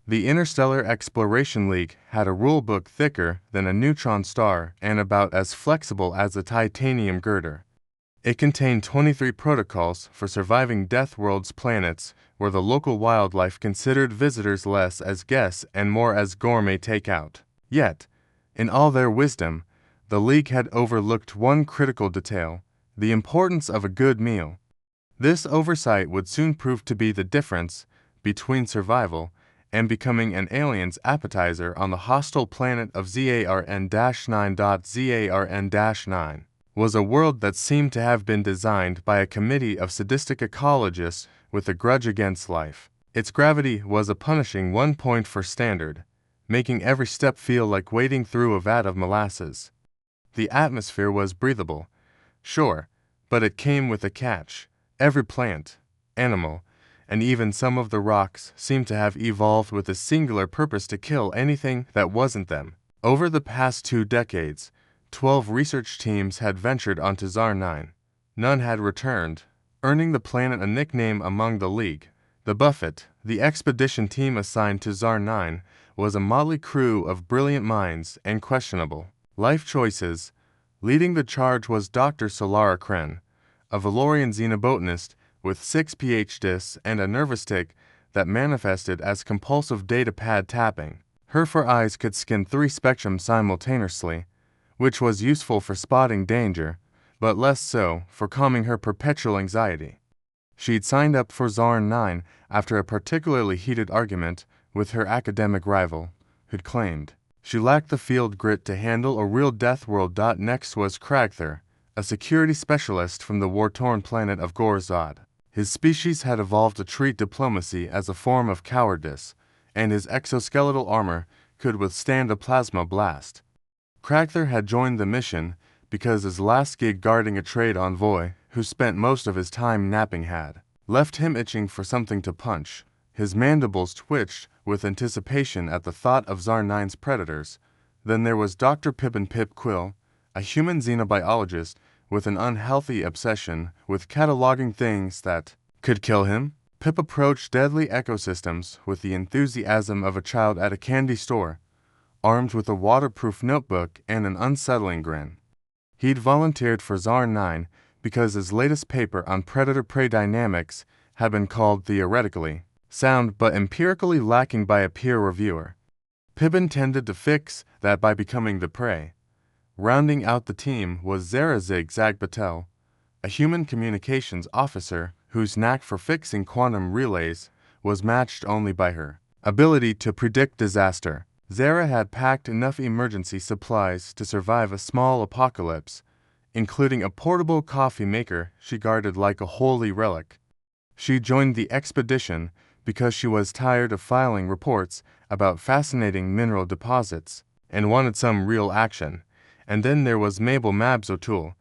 The Interstellar Exploration League had a rulebook thicker than a neutron star and about as flexible as a titanium girder. It contained 23 protocols for surviving Death World's planets where the local wildlife considered visitors less as guests and more as gourmet takeout. Yet, in all their wisdom, the League had overlooked one critical detail: the importance of a good meal. This oversight would soon prove to be the difference between survival and becoming an alien's appetizer on the hostile planet of ZARN-9. ZARN-9 was a world that seemed to have been designed by a committee of sadistic ecologists with a grudge against life. Its gravity was a punishing 1 point for standard, making every step feel like wading through a vat of molasses. The atmosphere was breathable, sure, but it came with a catch. Every plant, animal, and even some of the rocks seemed to have evolved with a singular purpose to kill anything that wasn't them. Over the past 2 decades, 12 research teams had ventured onto ZAR-9. None had returned, earning the planet a nickname among the League. The Buffet, the expedition team assigned to ZAR-9, was a motley crew of brilliant minds and questionable life choices. Leading the charge was Dr. Solara Kren, a Valorian xenobotanist with 6 PhDs and a nervous tic that manifested as compulsive data pad tapping. Her 4 eyes could scan 3 spectrums simultaneously, which was useful for spotting danger, but less so for calming her perpetual anxiety. She'd signed up for ZAR-9 after a particularly heated argument with her academic rival, who'd claimed she lacked the field grit to handle a real death world. Next was Cragther, a security specialist from the war-torn planet of Gorzad. His species had evolved to treat diplomacy as a form of cowardice, and his exoskeletal armor could withstand a plasma blast. Cragther had joined the mission because his last gig guarding a trade envoy, who spent most of his time napping, had left him itching for something to punch. His mandibles twitched with anticipation at the thought of ZAR-9's predators. Then there was Dr. Pippin Pip Quill, a human xenobiologist with an unhealthy obsession with cataloging things that could kill him. Pip approached deadly ecosystems with the enthusiasm of a child at a candy store, armed with a waterproof notebook and an unsettling grin. He'd volunteered for ZAR-9 because his latest paper on predator-prey dynamics had been called theoretically sound but empirically lacking by a peer reviewer. Pip intended to fix that by becoming the prey. Rounding out the team was Zara Zigzag Patel, a human communications officer whose knack for fixing quantum relays was matched only by her ability to predict disaster. Zara had packed enough emergency supplies to survive a small apocalypse, including a portable coffee maker she guarded like a holy relic. She joined the expedition because she was tired of filing reports about fascinating mineral deposits and wanted some real action. And then there was Mabel O'Toole,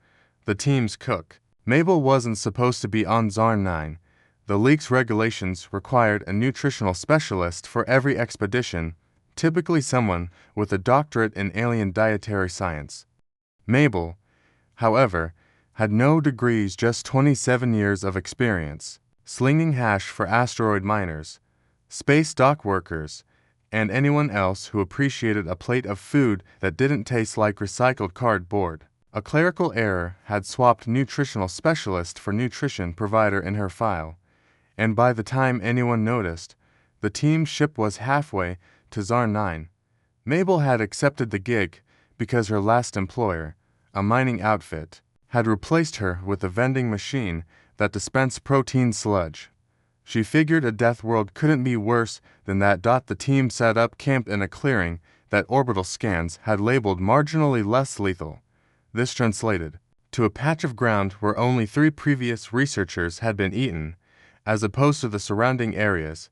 the team's cook. Mabel wasn't supposed to be on ZAR-9. The League's regulations required a nutritional specialist for every expedition, typically someone with a doctorate in alien dietary science. Mabel, however, had no degrees, just 27 years of experience, slinging hash for asteroid miners, space dock workers, and anyone else who appreciated a plate of food that didn't taste like recycled cardboard. A clerical error had swapped nutritional specialist for nutrition provider in her file, and by the time anyone noticed, the team's ship was halfway to ZAR-9. Mabel had accepted the gig because her last employer, a mining outfit, had replaced her with a vending machine that dispensed protein sludge. She figured a death world couldn't be worse than that. The team set up camp in a clearing that orbital scans had labeled marginally less lethal. This translated to a patch of ground where only 3 previous researchers had been eaten, as opposed to the surrounding areas,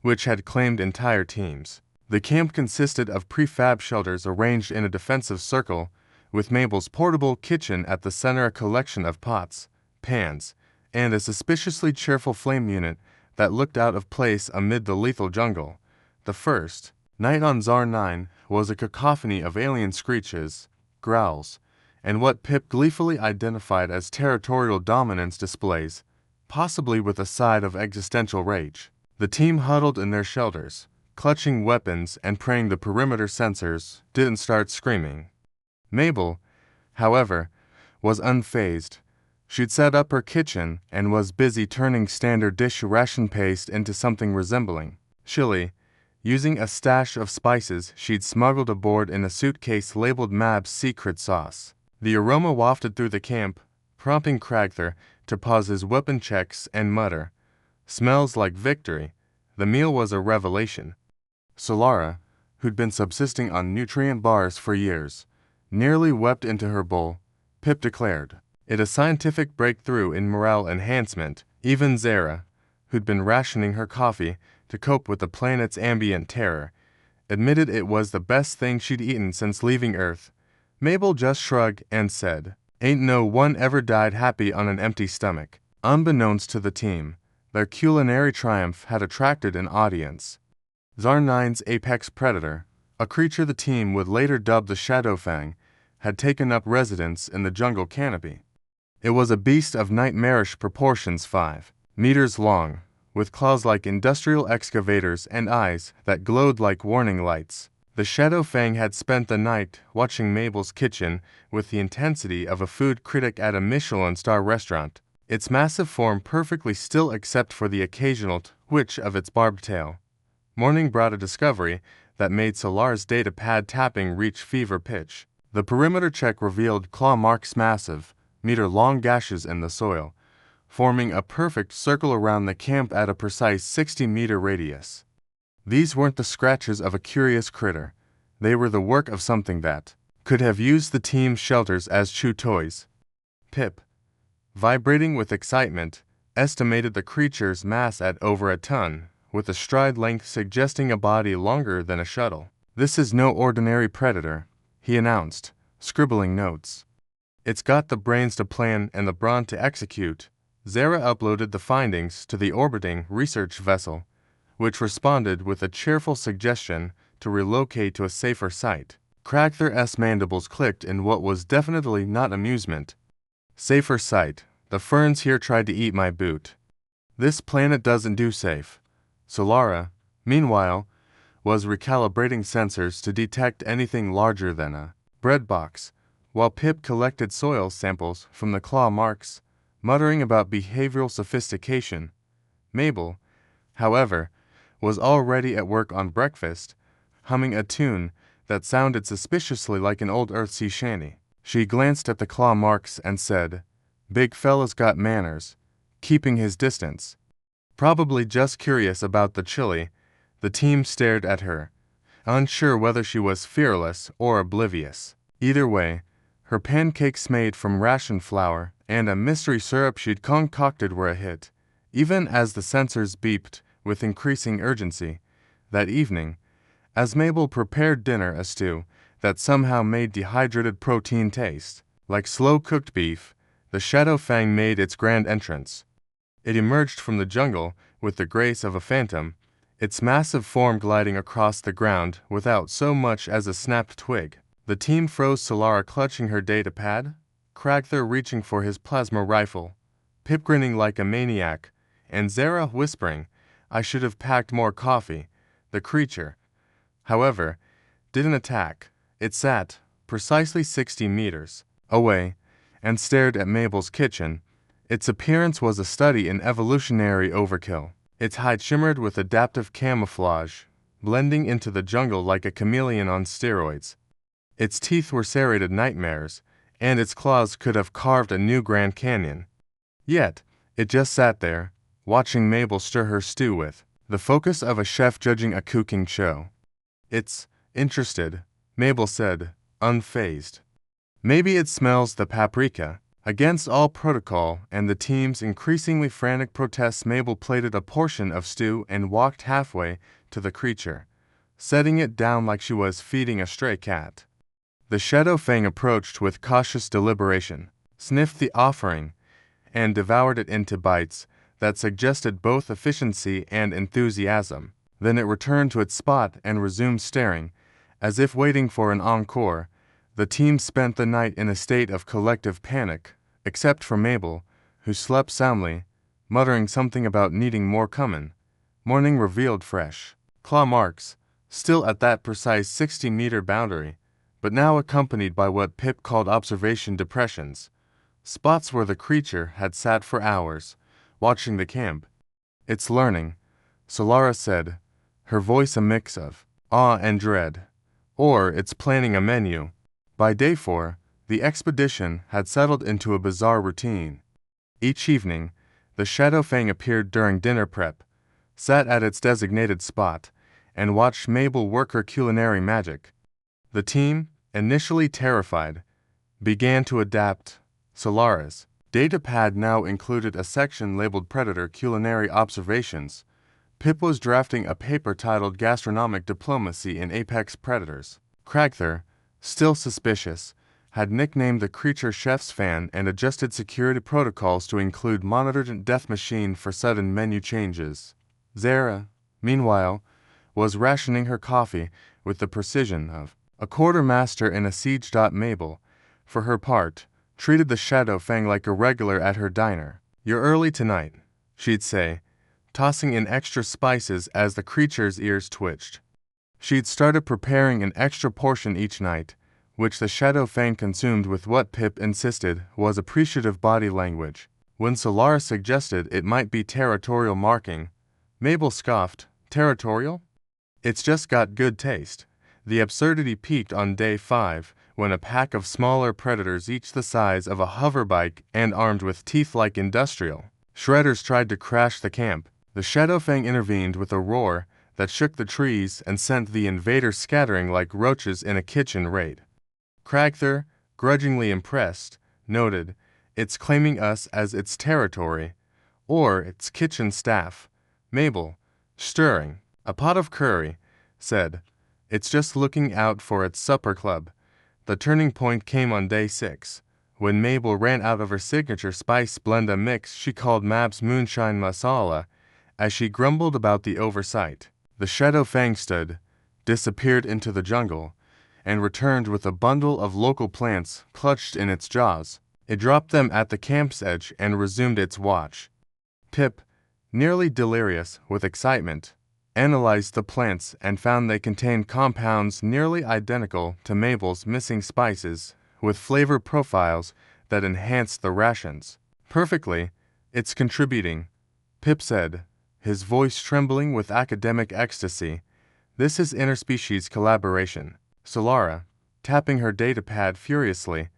which had claimed entire teams. The camp consisted of prefab shelters arranged in a defensive circle, with Mabel's portable kitchen at the center, a collection of pots, pans, and a suspiciously cheerful flame unit that looked out of place amid the lethal jungle. The first night on ZAR-9 was a cacophony of alien screeches, growls, and what Pip gleefully identified as territorial dominance displays, possibly with a side of existential rage. The team huddled in their shelters, clutching weapons and praying the perimeter sensors didn't start screaming. Mabel, however, was unfazed. She'd set up her kitchen and was busy turning standard dish ration paste into something resembling chili, using a stash of spices she'd smuggled aboard in a suitcase labeled Mab's secret sauce. The aroma wafted through the camp, prompting Cragther to pause his weapon checks and mutter, "Smells like victory." The meal was a revelation. Solara, who'd been subsisting on nutrient bars for years, nearly wept into her bowl. Pip declared it a scientific breakthrough in morale enhancement. Even Zara, who'd been rationing her coffee to cope with the planet's ambient terror, admitted it was the best thing she'd eaten since leaving Earth. Mabel just shrugged and said, "Ain't no one ever died happy on an empty stomach." Unbeknownst to the team, their culinary triumph had attracted an audience. Zar-9's apex predator, a creature the team would later dub the Shadowfang, had taken up residence in the jungle canopy. It was a beast of nightmarish proportions, 5 meters long, with claws like industrial excavators and eyes that glowed like warning lights. The Shadowfang had spent the night watching Mabel's kitchen with the intensity of a food critic at a Michelin-star restaurant, its massive form perfectly still except for the occasional twitch of its barbed tail. Morning brought a discovery that made Solar's data pad tapping reach fever pitch. The perimeter check revealed claw marks, massive, meter-long gashes in the soil, forming a perfect circle around the camp at a precise 60-meter radius. These weren't the scratches of a curious critter. They were the work of something that could have used the team's shelters as chew toys. Pip, vibrating with excitement, estimated the creature's mass at over a ton, with a stride length suggesting a body longer than a shuttle. "This is no ordinary predator," he announced, scribbling notes. "It's got the brains to plan and the brawn to execute." Zara uploaded the findings to the orbiting research vessel, which responded with a cheerful suggestion to relocate to a safer site. Cragther's mandibles clicked in what was definitely not amusement. "Safer site. The ferns here tried to eat my boot. This planet doesn't do safe." Solara, meanwhile, was recalibrating sensors to detect anything larger than a bread box, while Pip collected soil samples from the claw marks, muttering about behavioral sophistication. Mabel, however, was already at work on breakfast, humming a tune that sounded suspiciously like an old Earth sea shanty. She glanced at the claw marks and said, "Big fella's got manners, keeping his distance." Probably just curious about the chili, the team stared at her, unsure whether she was fearless or oblivious. Either way, her pancakes made from ration flour and a mystery syrup she'd concocted were a hit, even as the sensors beeped with increasing urgency. That evening, as Mabel prepared dinner, a stew that somehow made dehydrated protein taste like slow-cooked beef, the Shadowfang made its grand entrance. It emerged from the jungle with the grace of a phantom, its massive form gliding across the ground without so much as a snapped twig. The team froze, Solara clutching her data pad, Cragther reaching for his plasma rifle, Pip grinning like a maniac, and Zara whispering, "I should have packed more coffee." The creature, however, didn't attack. It sat, precisely 60 meters away, and stared at Mabel's kitchen. Its appearance was a study in evolutionary overkill. Its hide shimmered with adaptive camouflage, blending into the jungle like a chameleon on steroids. Its teeth were serrated nightmares, and its claws could have carved a new Grand Canyon. Yet, it just sat there, watching Mabel stir her stew with the focus of a chef judging a cooking show. "It's interested," Mabel said, unfazed. "Maybe it smells the paprika." Against all protocol and the team's increasingly frantic protests, Mabel plated a portion of stew and walked halfway to the creature, setting it down like she was feeding a stray cat. The Shadowfang approached with cautious deliberation, sniffed the offering, and devoured it into bites that suggested both efficiency and enthusiasm. Then it returned to its spot and resumed staring, as if waiting for an encore. The team spent the night in a state of collective panic, except for Mabel, who slept soundly, muttering something about needing more cumin. Morning revealed fresh claw marks, still at that precise 60-meter boundary, but now accompanied by what Pip called observation depressions, spots where the creature had sat for hours, watching the camp. "It's learning," Solara said, her voice a mix of awe and dread. "Or it's planning a menu." By day 4, the expedition had settled into a bizarre routine. Each evening, the Shadowfang appeared during dinner prep, sat at its designated spot, and watched Mabel work her culinary magic. The team, initially terrified, began to adapt. Solara's datapad now included a section labeled Predator Culinary Observations. Pip was drafting a paper titled Gastronomic Diplomacy in Apex Predators. Cragther, still suspicious, had nicknamed the creature Chef's Fan and adjusted security protocols to include monitored death machine for sudden menu changes. Zara, meanwhile, was rationing her coffee with the precision of a quartermaster in a siege. Mabel, for her part, treated the Shadowfang like a regular at her diner. "You're early tonight," she'd say, tossing in extra spices as the creature's ears twitched. She'd started preparing an extra portion each night, which the Shadowfang consumed with what Pip insisted was appreciative body language. When Solara suggested it might be territorial marking, Mabel scoffed. "Territorial? It's just got good taste." The absurdity peaked on day 5, when a pack of smaller predators each the size of a hoverbike and armed with teeth like industrial shredders tried to crash the camp. The Shadowfang intervened with a roar that shook the trees and sent the invaders scattering like roaches in a kitchen raid. Cragther, grudgingly impressed, noted, "It's claiming us as its territory, or its kitchen staff." Mabel, stirring a pot of curry, said, "It's just looking out for its supper club." The turning point came on day 6, when Mabel ran out of her signature spice blenda mix she called Mab's Moonshine Masala, as she grumbled about the oversight. The Shadowfang stood, disappeared into the jungle, and returned with a bundle of local plants clutched in its jaws. It dropped them at the camp's edge and resumed its watch. Pip, nearly delirious with excitement, analyzed the plants and found they contained compounds nearly identical to Mabel's missing spices, with flavor profiles that enhanced the rations. "Perfectly, it's contributing," Pip said, his voice trembling with academic ecstasy. "This is interspecies collaboration." Solara, tapping her datapad furiously,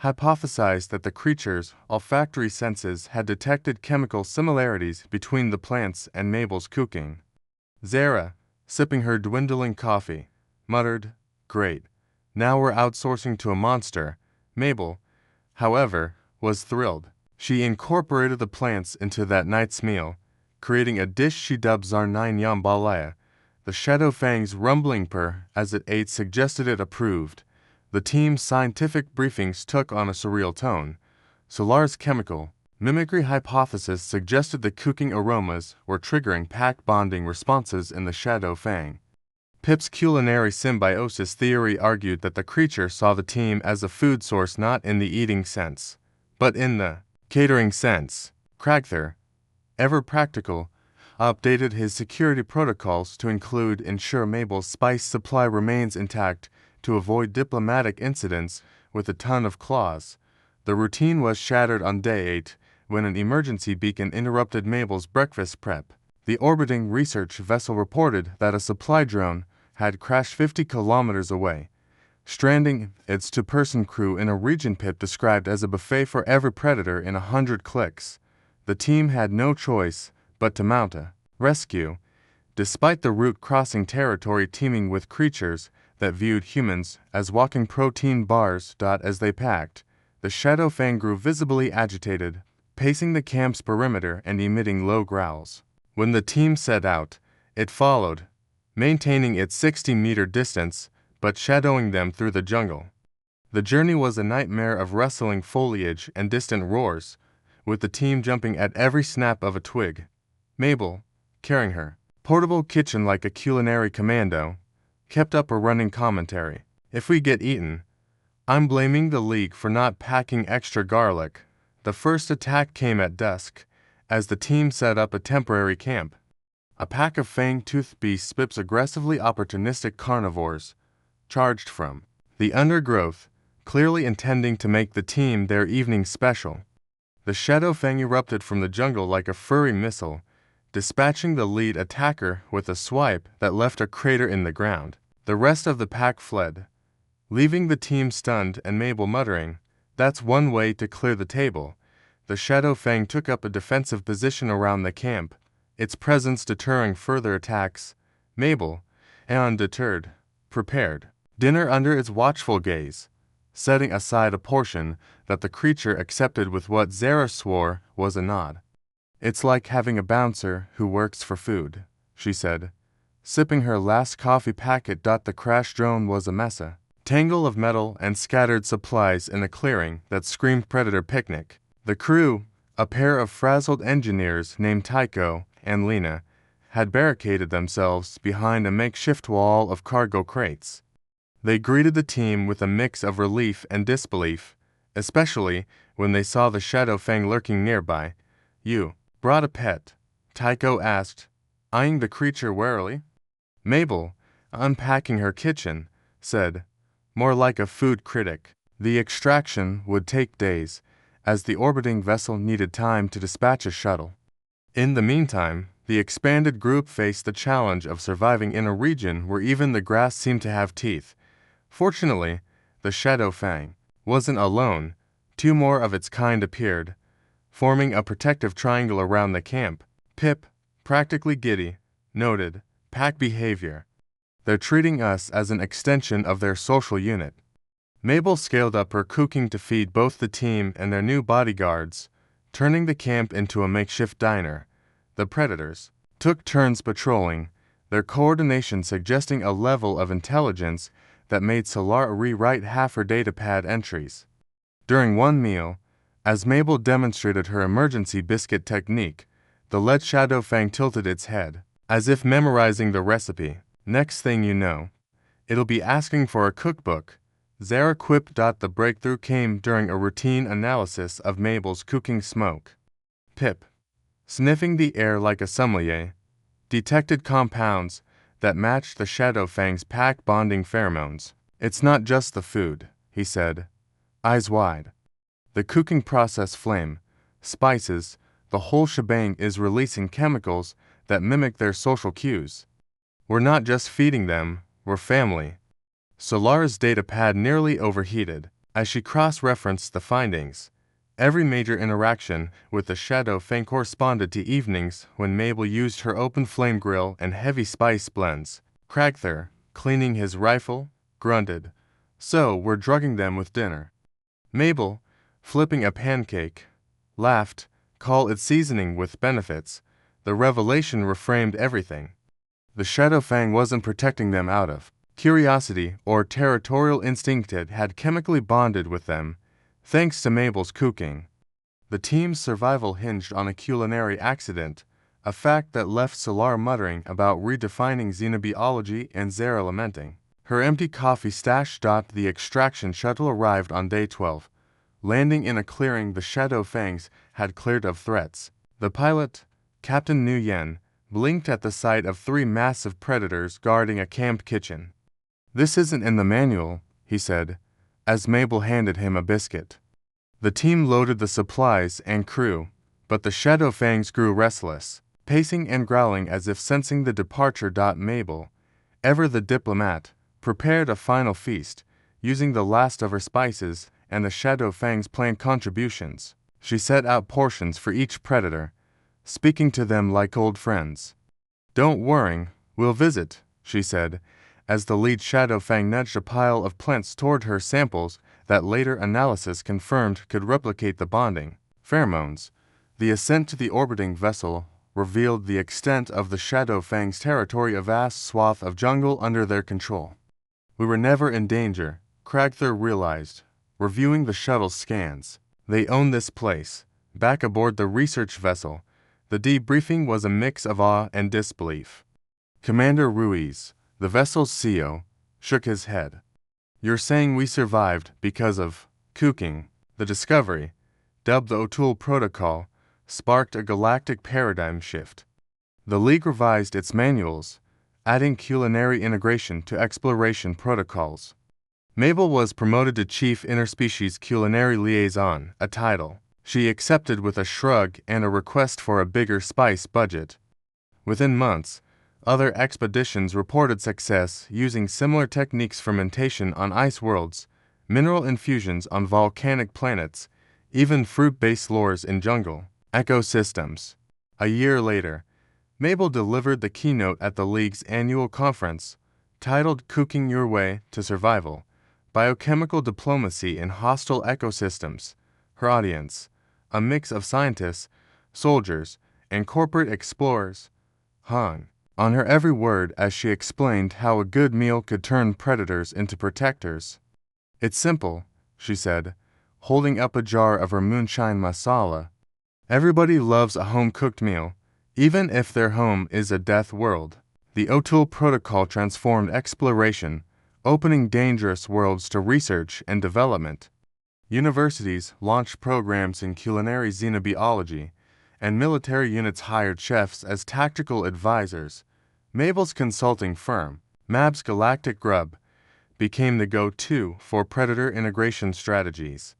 hypothesized that the creature's olfactory senses had detected chemical similarities between the plants and Mabel's cooking. Zara, sipping her dwindling coffee, muttered, "Great, now we're outsourcing to a monster." Mabel, however, was thrilled. She incorporated the plants into that night's meal, creating a dish she dubbed Zarnine Yambalaya. The Shadowfang's rumbling purr as it ate suggested it approved. The team's scientific briefings took on a surreal tone. Solar's chemical mimicry hypothesis suggested the cooking aromas were triggering pack bonding responses in the Shadowfang. Pip's culinary symbiosis theory argued that the creature saw the team as a food source not in the eating sense, but in the catering sense. Cragther, ever practical, updated his security protocols to ensure Mabel's spice supply remains intact to avoid diplomatic incidents with a ton of claws. The routine was shattered on day 8 when an emergency beacon interrupted Mabel's breakfast prep. The orbiting research vessel reported that a supply drone had crashed 50 kilometers away, stranding its 2-person crew in a region Pip described as a buffet for every predator in 100 clicks. The team had no choice but to mount a rescue, despite the route crossing territory teeming with creatures that viewed humans as walking protein bars. As they packed, the Shadowfang grew visibly agitated, pacing the camp's perimeter and emitting low growls. When the team set out, it followed, maintaining its 60-meter distance, but shadowing them through the jungle. The journey was a nightmare of rustling foliage and distant roars, with the team jumping at every snap of a twig. Mabel, carrying her portable kitchen like a culinary commando, kept up a running commentary. "If we get eaten, I'm blaming the League for not packing extra garlic." The first attack came at dusk, as the team set up a temporary camp. A pack of fang-toothed beasts spips aggressively opportunistic carnivores, charged from the undergrowth, clearly intending to make the team their evening special. The Shadowfang erupted from the jungle like a furry missile, dispatching the lead attacker with a swipe that left a crater in the ground. The rest of the pack fled, leaving the team stunned and Mabel muttering, "That's one way to clear the table." The Shadowfang took up a defensive position around the camp, its presence deterring further attacks. Mabel, undeterred, prepared dinner under its watchful gaze, setting aside a portion that the creature accepted with what Zara swore was a nod. "It's like having a bouncer who works for food," she said, sipping her last coffee packet. The crash drone was a mesa tangle of metal and scattered supplies in a clearing that screamed predator picnic. The crew, a pair of frazzled engineers named Tycho and Lena, had barricaded themselves behind a makeshift wall of cargo crates. They greeted the team with a mix of relief and disbelief, especially when they saw the Shadowfang lurking nearby. "You brought a pet?" Tycho asked, eyeing the creature warily. Mabel, unpacking her kitchen, said, more like a food critic. The extraction would take days, as the orbiting vessel needed time to dispatch a shuttle. In the meantime, the expanded group faced the challenge of surviving in a region where even the grass seemed to have teeth. Fortunately, the Shadowfang wasn't alone. Two more of its kind appeared, forming a protective triangle around the camp. Pip, practically giddy, noted, "Pack behavior. They're treating us as an extension of their social unit." Mabel scaled up her cooking to feed both the team and their new bodyguards, turning the camp into a makeshift diner. The predators took turns patrolling, their coordination suggesting a level of intelligence that made Solar rewrite half her datapad entries. During one meal, as Mabel demonstrated her emergency biscuit technique, the lead Shadowfang tilted its head, as if memorizing the recipe. "Next thing you know, it'll be asking for a cookbook," Zara quipped. The breakthrough came during a routine analysis of Mabel's cooking smoke. Pip, sniffing the air like a sommelier, detected compounds that matched the Shadowfang's pack-bonding pheromones. "It's not just the food," he said, eyes wide. "The cooking process, flame, spices, the whole shebang is releasing chemicals that mimic their social cues. We're not just feeding them, we're family." Solar's datapad nearly overheated as she cross-referenced the findings. Every major interaction with the Shadowfang corresponded to evenings when Mabel used her open flame grill and heavy spice blends. Cragther, cleaning his rifle, grunted, "So we're drugging them with dinner." Mabel, flipping a pancake, laughed, "Call it seasoning with benefits." The revelation reframed everything. The Shadowfang wasn't protecting them out of curiosity or territorial instinct. It had chemically bonded with them, thanks to Mabel's cooking. The team's survival hinged on a culinary accident, a fact that left Solar muttering about redefining xenobiology and Zara lamenting her empty coffee stash. The extraction shuttle arrived on day 12, landing in a clearing the Shadowfangs had cleared of threats. The pilot, Captain Nguyen, blinked at the sight of three massive predators guarding a camp kitchen. "This isn't in the manual," he said, as Mabel handed him a biscuit. The team loaded the supplies and crew, but the Shadowfangs grew restless, pacing and growling as if sensing the departure. Mabel, ever the diplomat, prepared a final feast, using the last of her spices and the Shadowfang's planned contributions. She set out portions for each predator, speaking to them like old friends. "Don't worry, we'll visit," she said, as the lead Shadowfang nudged a pile of plants toward her. Samples that later analysis confirmed could replicate the bonding pheromones. The ascent to the orbiting vessel revealed the extent of the Shadowfang's territory, a vast swath of jungle under their control. "We were never in danger," Cragther realized, reviewing the shuttle's scans. "They own this place." Back aboard the research vessel, the debriefing was a mix of awe and disbelief. Commander Ruiz, the vessel's CEO, shook his head. "You're saying we survived because of cooking?" The discovery, dubbed the O'Toole Protocol, sparked a galactic paradigm shift. The League revised its manuals, adding culinary integration to exploration protocols. Mabel was promoted to Chief Interspecies Culinary Liaison, a title she accepted with a shrug and a request for a bigger spice budget. Within months, other expeditions reported success using similar techniques: fermentation on ice worlds, mineral infusions on volcanic planets, even fruit-based lures in jungle ecosystems. A year later, Mabel delivered the keynote at the League's annual conference, titled Cooking Your Way to Survival: Biochemical Diplomacy in Hostile Ecosystems. Her audience, a mix of scientists, soldiers, and corporate explorers, hung on her every word as she explained how a good meal could turn predators into protectors. "It's simple," she said, holding up a jar of her moonshine masala. "Everybody loves a home-cooked meal, even if their home is a death world." The O'Toole Protocol transformed exploration, opening dangerous worlds to research and development. Universities launched programs in culinary xenobiology, and military units hired chefs as tactical advisors. Mabel's consulting firm, Mab's Galactic Grub, became the go-to for predator integration strategies.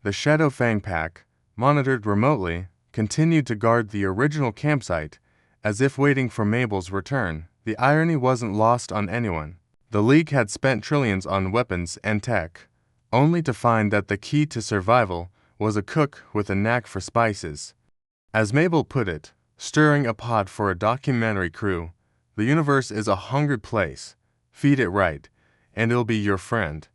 The Shadowfang pack, monitored remotely, continued to guard the original campsite, as if waiting for Mabel's return. The irony wasn't lost on anyone. The League had spent trillions on weapons and tech, only to find that the key to survival was a cook with a knack for spices. As Mabel put it, stirring a pot for a documentary crew, "The universe is a hungered place. Feed it right, and it'll be your friend."